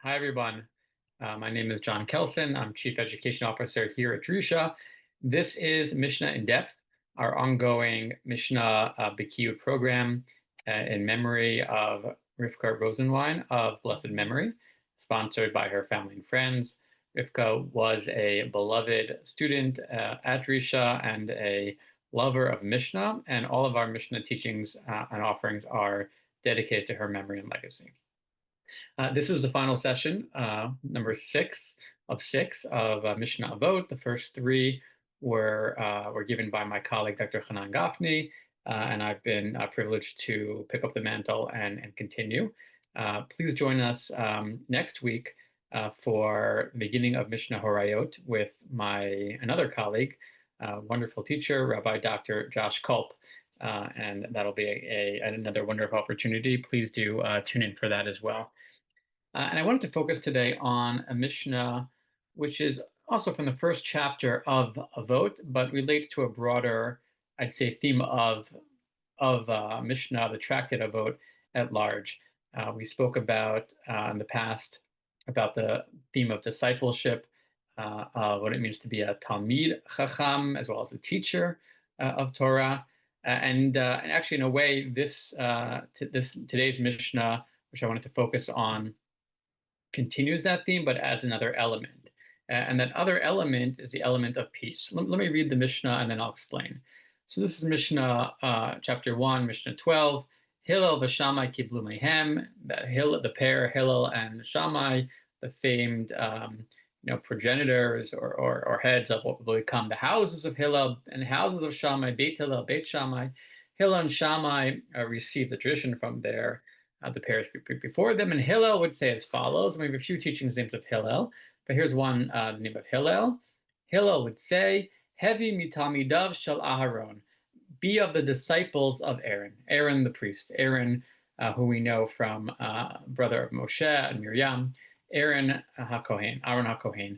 Hi, everyone. My name is John Kelsen. I'm Chief Education Officer here at Drisha. This is Mishnah in Depth, our ongoing Mishnah Bikiyut program in memory of Rifka Rosenwein of blessed memory, sponsored by her family and friends. Rifka was a beloved student at Drisha and a lover of Mishnah, and all of our Mishnah teachings and offerings are dedicated to her memory and legacy. This is the final session, number 6 of Mishnah Avot. The first three were given by my colleague, Dr. Chanan Gafni, and I've been privileged to pick up the mantle and continue. Please join us next week for the beginning of Mishnah Horayot with another colleague, wonderful teacher, Rabbi Dr. Josh Culp. And that'll be another wonderful opportunity. Please do tune in for that as well. And I wanted to focus today on a Mishnah, which is also from the first chapter of Avot, but relates to a broader, I'd say, theme of Mishnah, the Tractate Avot at large. We spoke about in the past about the theme of discipleship, what it means to be a Talmid Chacham, as well as a teacher of Torah. And actually, in a way, today's Mishnah, which I wanted to focus on, continues that theme, but adds another element. And that other element is the element of peace. Let me read the Mishnah and then I'll explain. So this is Mishnah chapter 1, Mishnah 12. Hillel v'Shammai kiblu mehem, that the pair Hillel and Shammai, the famed progenitors or heads of what will become the houses of Hillel and houses of Shammai, Beit Hillel, Beit Shammai. Hillel and Shammai received the tradition from the pairs before them, and Hillel would say as follows. We have a few teachings names of Hillel, but here's one, the name of Hillel. Hillel would say, Hevi mitamidav shel Aharon, be of the disciples of Aaron. Aaron the priest, Aaron, who we know from brother of Moshe and Miriam, Aaron HaKohen.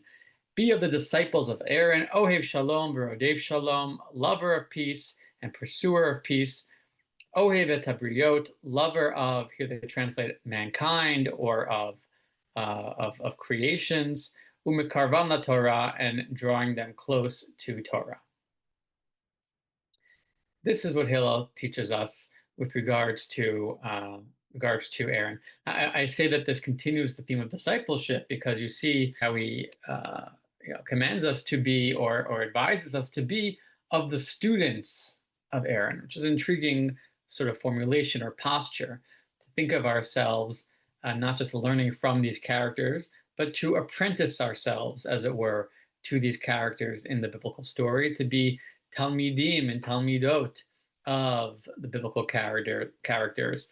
Be of the disciples of Aaron, Ohev Shalom v'Rodev Shalom, lover of peace and pursuer of peace. Ohev et habriot, lover of, here they translate mankind or of creations, umekarvan la Torah, and drawing them close to Torah. This is what Hillel teaches us with regards to Aaron. I say that this continues the theme of discipleship because you see how he commands us to be or advises us to be of the students of Aaron, which is an intriguing sort of formulation or posture to think of ourselves not just learning from these characters, but to apprentice ourselves, as it were, to these characters in the biblical story, to be Talmidim and Talmidot of the biblical characters,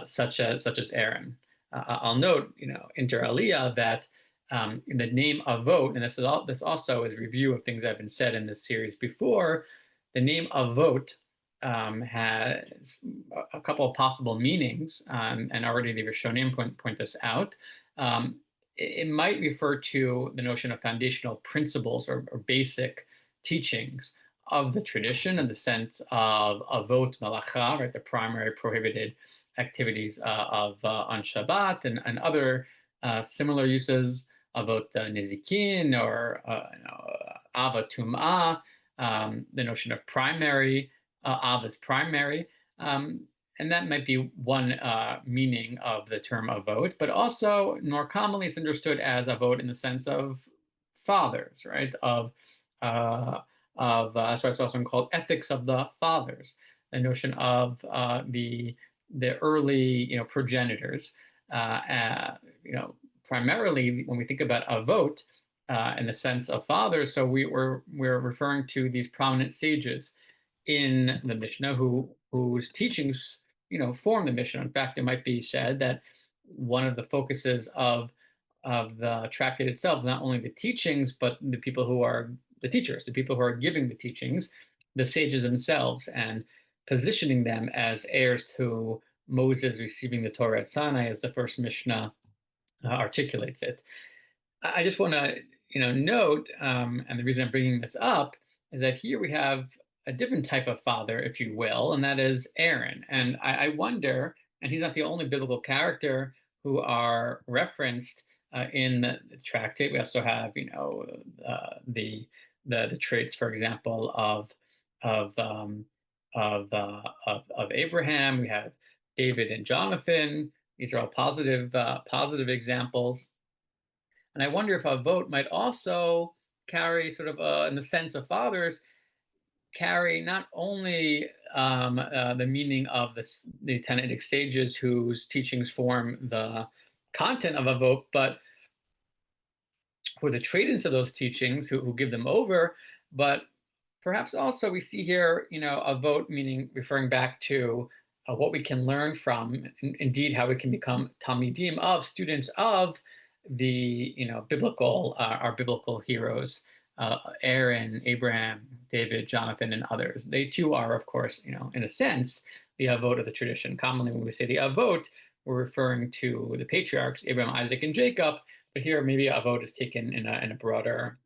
such as Aaron. I'll note, inter alia, that in the name Avot, and this also is review of things that have been said in this series before, the name Avot has a couple of possible meanings, and already the Rishonim point this out. It might refer to the notion of foundational principles or basic teachings of the tradition in the sense of Avot Malacha, right, the primary prohibited activities on Shabbat, and other similar uses, Avot Nezikin or Ava Tum'ah, the notion of primary, Av is primary, and that might be one meaning of the term avot, but also more commonly it's understood as avot in the sense of fathers, right? That's why it's also called ethics of the fathers, the notion of the early progenitors. Primarily when we think about avot in the sense of fathers, so we're referring to these prominent sages in the Mishnah whose teachings form the Mishnah. In fact, it might be said that one of the focuses of the tractate itself is not only the teachings, but the people who are the teachers, the people who are giving the teachings, the sages themselves, and positioning them as heirs to Moses receiving the Torah at Sinai, as the first Mishnah articulates it. I just want to note, and the reason I'm bringing this up is that here we have a different type of father, if you will, and that is Aaron. And I wonder, and he's not the only biblical character who are referenced in the tractate. We also have, the traits, for example, of of Abraham. We have David and Jonathan. These are all positive examples. And I wonder if Avot might also carry sort of, in the sense of fathers, carry not only the meaning of the Tannaitic sages whose teachings form the content of Avot, but for the trade-ins of those teachings who give them over. But perhaps also we see here, Avot meaning referring back to what we can learn from, indeed how we can become talmidim of, students of the biblical our biblical heroes, Aaron, Abraham, David, Jonathan, and others. They too are, of course, in a sense, the Avot of the tradition. Commonly, when we say the Avot, we're referring to the patriarchs, Abraham, Isaac, and Jacob. But here, maybe Avot is taken in a broader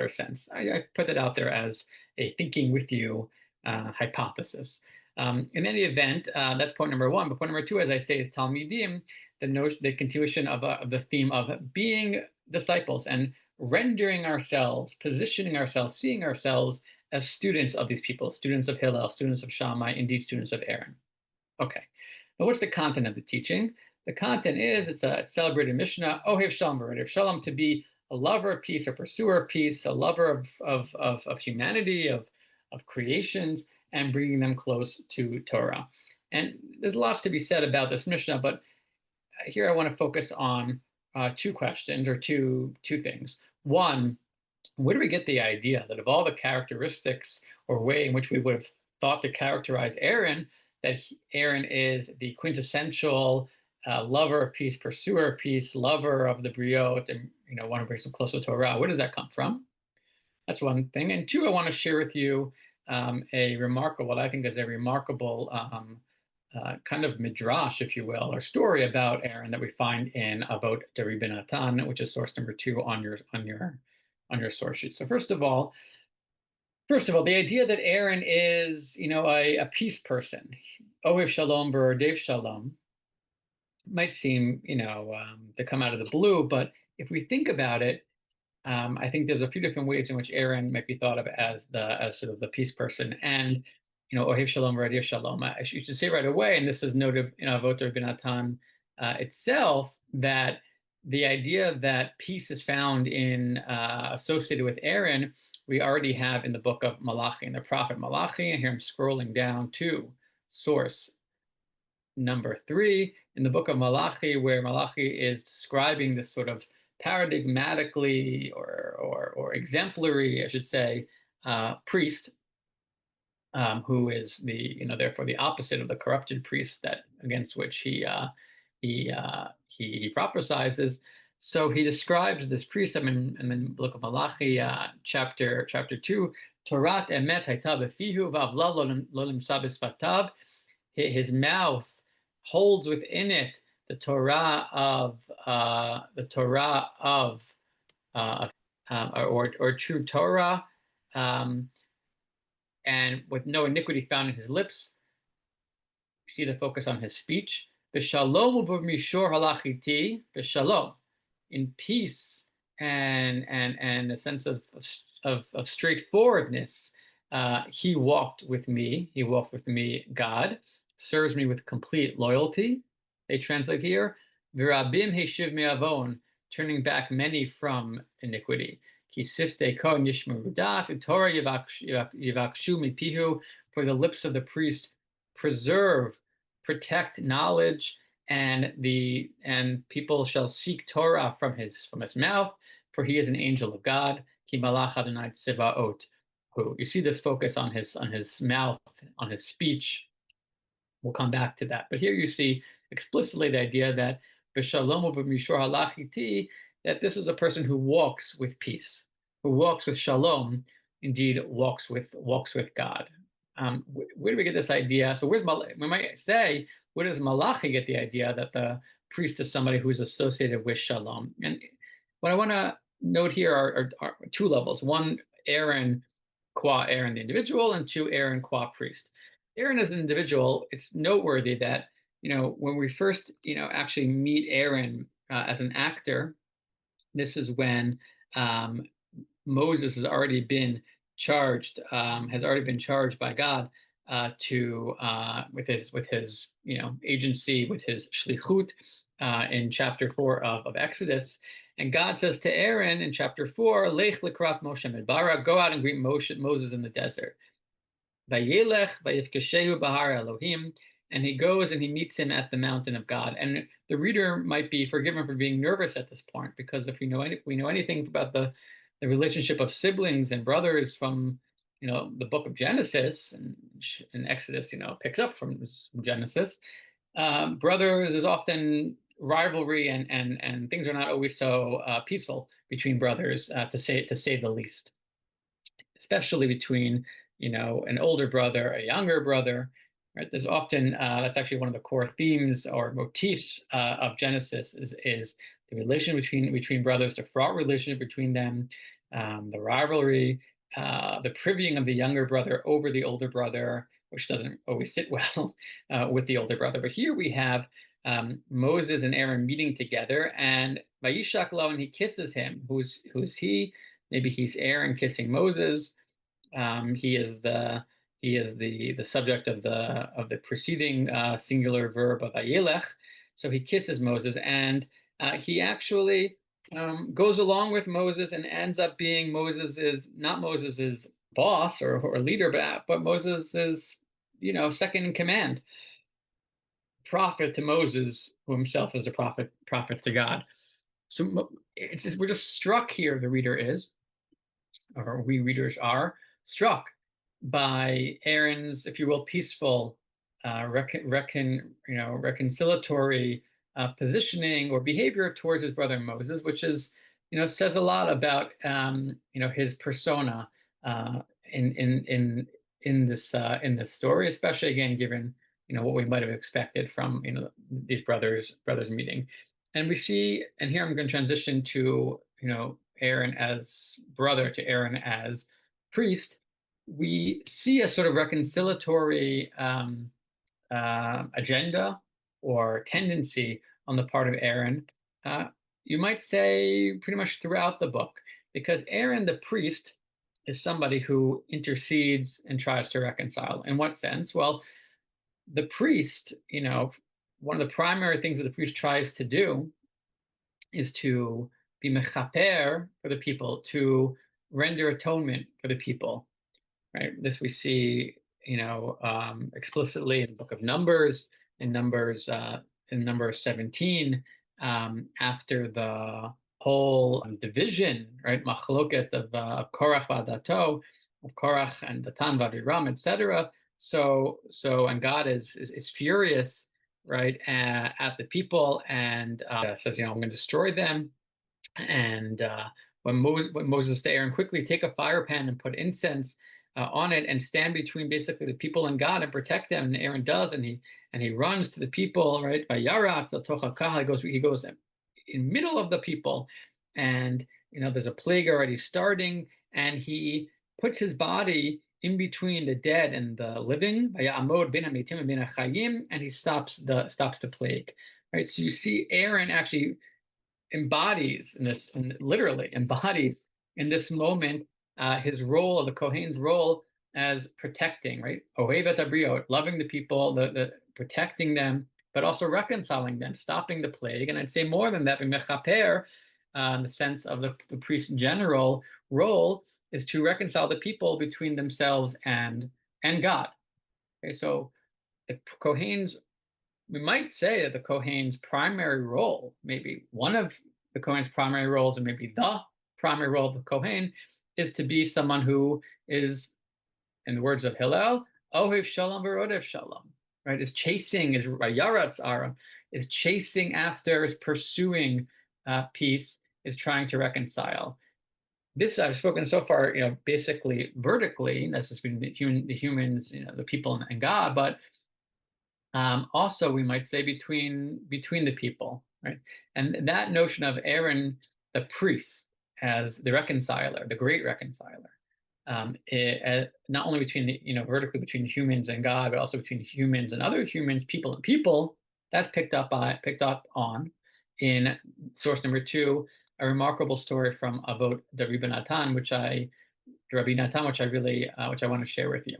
sense. I put that out there as a thinking with you hypothesis. In any event, that's point number one. But point number two, as I say, is Talmidim, the continuation of the theme of being disciples and rendering ourselves, positioning ourselves, seeing ourselves as students of these people, students of Hillel, students of Shammai, indeed students of Aaron. Okay. Now, what's the content of the teaching? The content is, it's a celebrated Mishnah, Ohev Shalom, Ohev Shalom, to be a lover of peace, a pursuer of peace, a lover of humanity, of creations, and bringing them close to Torah. And there's lots to be said about this Mishnah, but here I want to focus on two questions, or two things. One, where do we get the idea that of all the characteristics or way in which we would have thought to characterize Aaron, that Aaron is the quintessential lover of peace, pursuer of peace, lover of the briot, and one who brings them closer to Torah? Where does that come from? That's one thing. And two, I want to share with you what I think is a remarkable kind of midrash, if you will, or story about Aaron that we find in Avot de Rabbi Natan, which is source number 2 on your source sheet. So first of all, the idea that Aaron is, a peace person, Ohev Shalom Dev Shalom, might seem, to come out of the blue, but if we think about it, I think there's a few different ways in which Aaron might be thought of as sort of the peace person. And Ohev Shalom Dev Shalom, I should say right away, and this is noted in Avot de Rabbi Natan itself, that the idea that peace is found in associated with Aaron, we already have in the book of Malachi, and the prophet Malachi. And here I'm scrolling down to source number 3 in the book of Malachi, where Malachi is describing this sort of paradigmatically or exemplary, I should say, priest, who is therefore the opposite of the corrupted priest against which he prophesizes. So he describes this priest in the book of Malachi, chapter 2, Torat emet hayta befihu v'avla lo nimsa b'sfatav. His mouth holds within it the Torah of or true Torah, and with no iniquity found in his lips. You see the focus on his speech. B'shalom u'v'mishor halachiti, b'shalom, in peace and a sense of straightforwardness. He walked with me. He walked with me. God serves me with complete loyalty. They translate here, Virabim heshiv me'avon, turning back many from iniquity. Ki sifte kohen yishmeru daf, u'torah yivakshu mipihu, for the lips of the priest protect knowledge, and people shall seek Torah from his mouth, for he is an angel of God. Ki malach Adonai tsevaot. You see this focus on his mouth, on his speech. We'll come back to that. But here you see explicitly the idea that b'shalom u'b'mishor halachiti, that this is a person who walks with peace, who walks with shalom, indeed walks with God. Where do we get this idea? So we might say, where does Malachi get the idea that the priest is somebody who is associated with shalom? And what I want to note here are 2 levels. One, Aaron qua Aaron the individual, and 2, Aaron qua priest. Aaron as an individual, it's noteworthy that when we first actually meet Aaron as an actor This is when Moses has already been charged by God to with his agency, with his shlichut in chapter 4 of Exodus. And God says to Aaron in chapter 4, Lech lekrat Moshe midbara, go out and greet Moses in the desert. Vayelech vayifkeshehu bahar Elohim, and he goes and he meets him at the mountain of God. And the reader might be forgiven for being nervous at this point, because if we know anything about the relationship of siblings and brothers from the book of Genesis, and Exodus picks up from Genesis, brothers is often rivalry, and things are not always so peaceful between brothers, to say the least, especially between an older brother, a younger brother, right? There's often that's actually one of the core themes or motifs of Genesis is the relation between brothers, the fraught relationship between them, the rivalry, the privying of the younger brother over the older brother, which doesn't always sit well with the older brother. But here we have Moses and Aaron meeting together, and Vayishak lo, and he kisses him. Who's he? Maybe he's Aaron kissing Moses. He is the subject of the preceding singular verb of Vayelech. So he kisses Moses, and he actually goes along with Moses and ends up being not Moses's boss or leader, but Moses's second in command, prophet to Moses, who himself is a prophet to God. So we're just struck here. The reader is, or we readers are struck by Aaron's, if you will, peaceful, reconciliatory positioning or behavior towards his brother Moses, which says a lot about his persona in this story, especially again given what we might have expected from these brothers meeting. And we see, and here I'm going to transition to Aaron as brother to Aaron as priest. We see a sort of reconciliatory agenda or tendency on the part of Aaron, you might say pretty much throughout the book, because Aaron the priest is somebody who intercedes and tries to reconcile. In what sense? Well, the priest, one of the primary things that the priest tries to do is to be mechaper for the people, to render atonement for the people, right? This we see, explicitly in the book of Numbers, in Numbers 17, after the whole division, right? Machloket of Korach v'Adato, of Korach and Datan v'Aviram, etc. So, and God is furious, right, at the people, and says, I'm going to destroy them. And when Moses to Aaron, quickly take a fire pan and put incense on it and stand between basically the people and God and protect them. And Aaron does, and he runs to the people, right? By Yaratz, he goes in middle of the people, and there's a plague already starting, and he puts his body in between the dead and the living, and he stops the plague, right? So you see Aaron actually embodies literally embodies in this moment his role, the Kohen's role as protecting, right? Ohevet abriot, loving the people, the protecting them, but also reconciling them, stopping the plague. And I'd say more than that, mechaper, in the sense of the priest's general role, is to reconcile the people between themselves and God. Okay, so the Kohen's, we might say that the Kohen's primary role, maybe one of the Kohen's primary roles, or maybe the primary role of the Kohen, is to be someone who is, in the words of Hillel, Ohev Shalom v'Rodev Shalom, right? Is chasing, is Yaratz Ara, is chasing after, is pursuing peace, is trying to reconcile. This I've spoken so far, basically vertically, that's just between the humans, the people and God, but also we might say between the people, right? And that notion of Aaron, the priest, as the reconciler, the great reconciler, not only between vertically between humans and God, but also between humans and other humans, people and people. That's picked up on in source number 2, a remarkable story from Avot the Rabbi Natan, which I really which I want to share with you.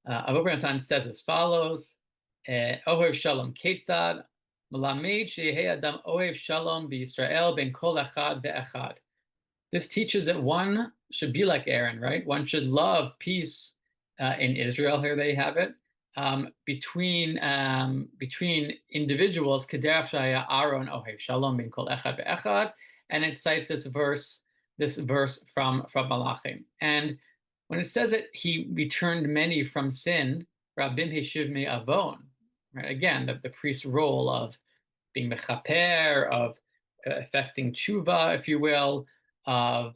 Avot Natan says as follows: Ohev Shalom Ketzad Melamed Shehei Adam Ohev Shalom BiYisrael Ben Kol Echad VeEchad. This teaches that one should be like Aaron, right? One should love peace in Israel. Here they have it. Between individuals, Kederach Shaya Aaron Ohev Shalom Ben Kol Echad VeEchad, and it cites this verse from Malachim. And when it says that he returned many from sin, Rabbim Heshiv Me Avon, right? Again, the priest's role of being mechaper, of affecting tshuva, if you will, of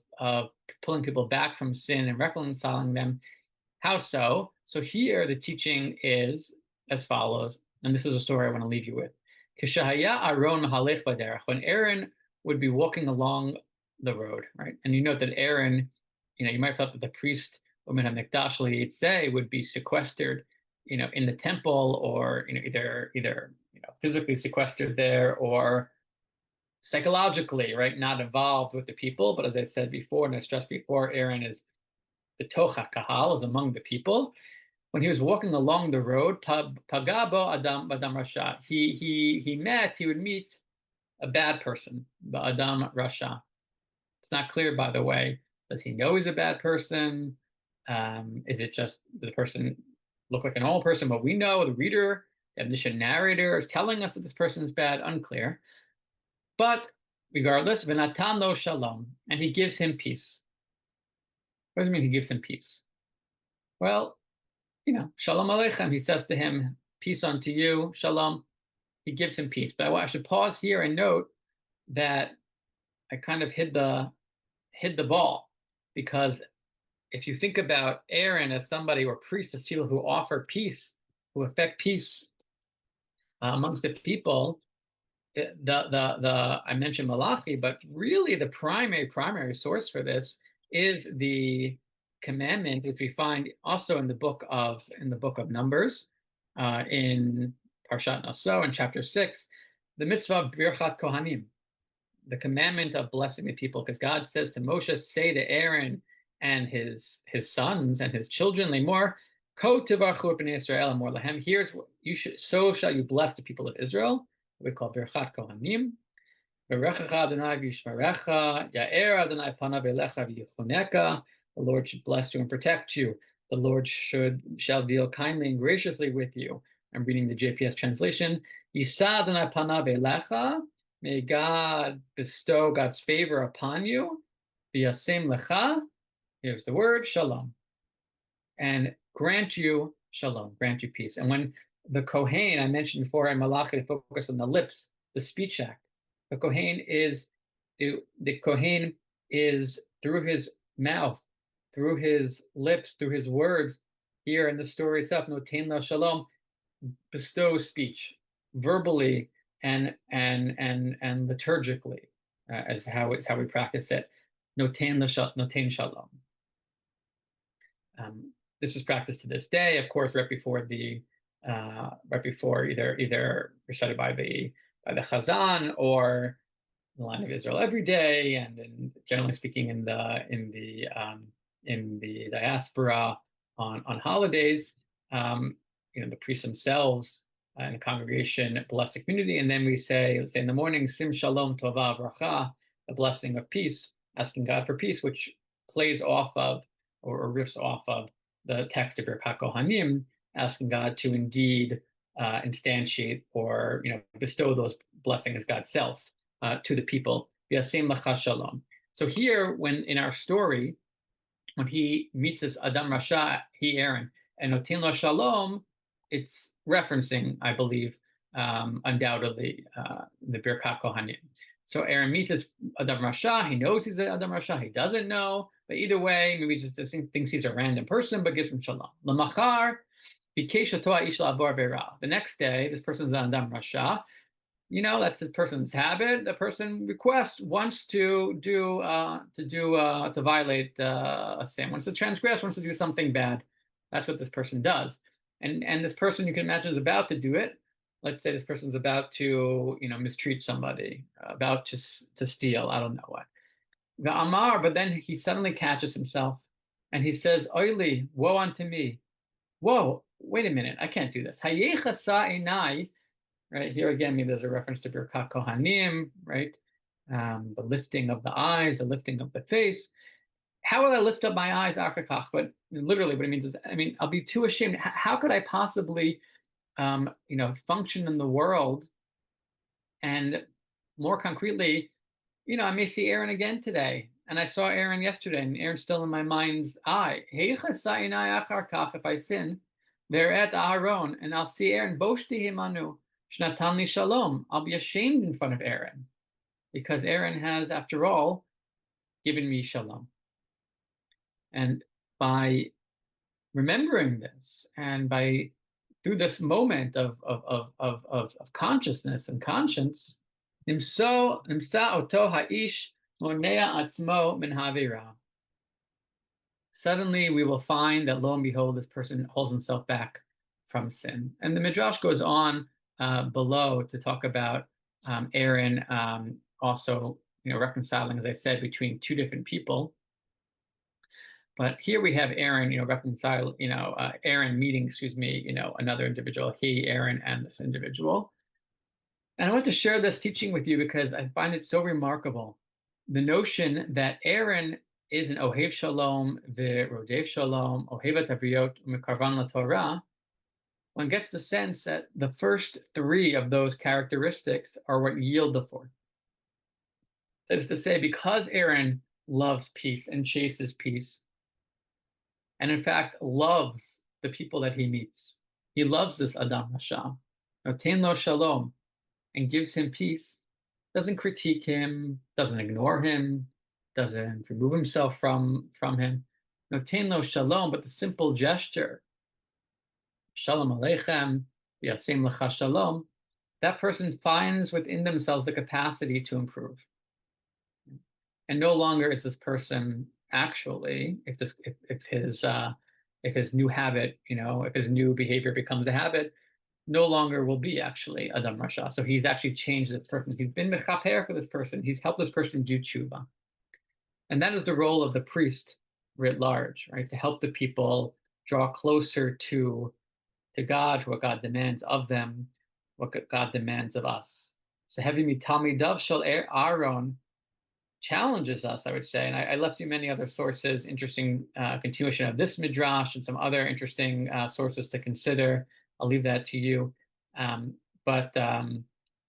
pulling people back from sin and reconciling them. How so? So here the teaching is as follows, and this is a story I want to leave you with. When Aaron would be walking along the road, right? And you note that Aaron, you might have thought that the priest would be sequestered, in the temple, or either physically sequestered there, or psychologically, right, not involved with the people. But as I said before, and I stressed before, Aaron is betoch kahal, is among the people. When he was walking along the road, pagabo adam rasha, he would meet a bad person, the adam rasha. It's not clear, by the way. Does he know he's a bad person? Is it just the person look like a normal person? But we know the reader, the omniscient narrator, is telling us that this person is bad. Unclear. But regardless, v'natan lo shalom, and he gives him peace. What does it mean he gives him peace? Well, shalom aleichem, he says to him, peace unto you, shalom. He gives him peace. But I should pause here and note that I kind of hid the ball, because if you think about Aaron as somebody, or priests as people who offer peace, who affect peace amongst the people, I mentioned Malachi, but really the primary source for this is the commandment, which we find also in the book of Numbers, in Parshat Naso in chapter 6, the mitzvah of Birchat Kohanim, the commandment of blessing the people, because God says to Moshe, say to Aaron and his sons and his children, Lemor, Ko tivarchu b'nei Israel amor lahem. Here's what you should. So shall you bless the people of Israel. We call Birchat Kohanim. V'rechacha Adonai v'yishmerecha, Ya'er Adonai panav elecha v'yichuneka. The Lord should bless you and protect you. The Lord shall deal kindly and graciously with you. I'm reading the JPS translation. Yisa Adonai panav elecha. May God bestow God's favor upon you. V'yasem lecha. Here's the word, shalom. And grant you shalom, grant you peace. And when the Kohen, I mentioned before in Malachi, focus on the lips, the speech act. The Kohen is through his mouth, through his lips, through his words. Here in the story itself, noten la shalom, bestows speech, verbally and liturgically, as how we practice it. Noten shalom. This is practiced to this day, of course, right before either recited by the Chazan or the line of Israel every day, and generally speaking in the diaspora on holidays. The priests themselves and the congregation bless the community, and then we say, let's say in the morning, Sim Shalom Tova Bracha, the blessing of peace, asking God for peace, which plays off of or riffs off of the text of Birkat Kohanim, asking God to indeed instantiate or bestow those blessings, God's self, to the people. V'yasem lecha shalom. So here, when in our story, when he meets this Adam Rasha, Aaron, and noten lo shalom, it's referencing, I believe, undoubtedly, the Birkat Kohanim. So Aaron meets this Adam Rasha. He knows he's an Adam Rasha. He doesn't know. But either way, maybe he just thinks he's a random person, but gives him shalom. L'machar, the next day, this person's an Adam Rasha. That's this person's habit. The person wants to violate a sin, wants to transgress, wants to do something bad. That's what this person does. And this person, you can imagine, is about to do it. let's say this person's about to, mistreat somebody, about to steal, I don't know what. The Amar, but then he suddenly catches himself and he says, Oily, woe unto me. Whoa, wait a minute, I can't do this. Hayechasa enai, right? Here again, maybe there's a reference to Birkat Kohanim, right? The lifting of the eyes, the lifting of the face. How will I lift up my eyes, achakach? But literally, what it means is, I'll be too ashamed. How could I possibly, function in the world? And more concretely, I may see Aaron again today. And I saw Aaron yesterday, and Aaron's still in my mind's eye. If I sin, they're at Aharon, and I'll see Aaron, Boshti himanu, shnatan li shalom. I'll be ashamed in front of Aaron, because Aaron has, after all, given me shalom. And by remembering this, and through this moment of consciousness and conscience, nimsa oto ha'ish monea atzmo min havira. Suddenly we will find that, lo and behold, this person holds himself back from sin. And the Midrash goes on below to talk about Aaron also, reconciling, as I said, between two different people. But here we have Aaron, Aaron meeting, another individual, Aaron, and this individual. And I want to share this teaching with you because I find it so remarkable. The notion that Aaron is an Ohev Shalom, V'Rodev Shalom, Ohevat Habriot, U'Mekarvan LaTorah. One gets the sense that the first three of those characteristics are what yield the fourth. That is to say, because Aaron loves peace and chases peace, and in fact loves the people that he meets, he loves this Adam Hashem, Noten lo Shalom, and gives him peace, doesn't critique him, doesn't ignore him, doesn't remove himself from him. Noten lo Shalom, but the simple gesture, Shalom Aleichem, V'yasem lecha Shalom, that person finds within themselves the capacity to improve. And no longer is this person actually, if his new habit, if his new behavior becomes a habit, no longer will be actually Adam Rasha. So he's actually changed this person. He's been mechaper for this person. He's helped this person do tshuva. And that is the role of the priest writ large, right? To help the people draw closer to God, to what God demands of them, what God demands of us. So having Talmidav Shel Aaron challenges us, I would say, and I left you many other sources, interesting continuation of this midrash and some other interesting sources to consider. I'll leave that to you. But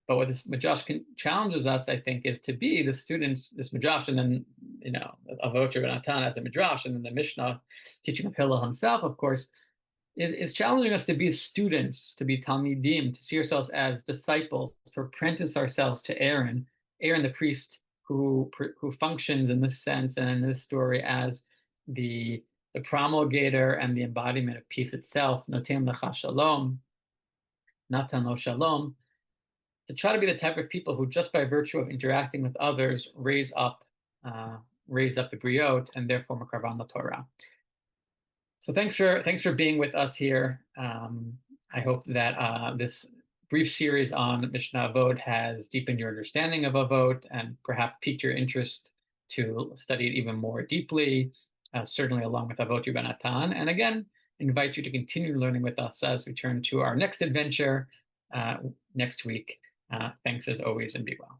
what this midrash challenges us, I think, is to be the students, this midrash, and then Avot Natan as a midrash, and then the Mishnah teaching of Hillel himself, of course, is challenging us to be students, to be talmidim, to see ourselves as disciples, to apprentice ourselves to Aaron the priest, who functions in this sense and in this story as the promulgator and the embodiment of peace itself, Noten lecha Shalom, Natan lo Shalom, to try to be the type of people who, just by virtue of interacting with others, raise up the briot and therefore Mekarvan LaTorah. So thanks for being with us here. I hope that this brief series on Mishnah Avot has deepened your understanding of Avot and perhaps piqued your interest to study it even more deeply, certainly along with Avot Natan. And again, invite you to continue learning with us as we turn to our next adventure next week. Thanks as always, and be well.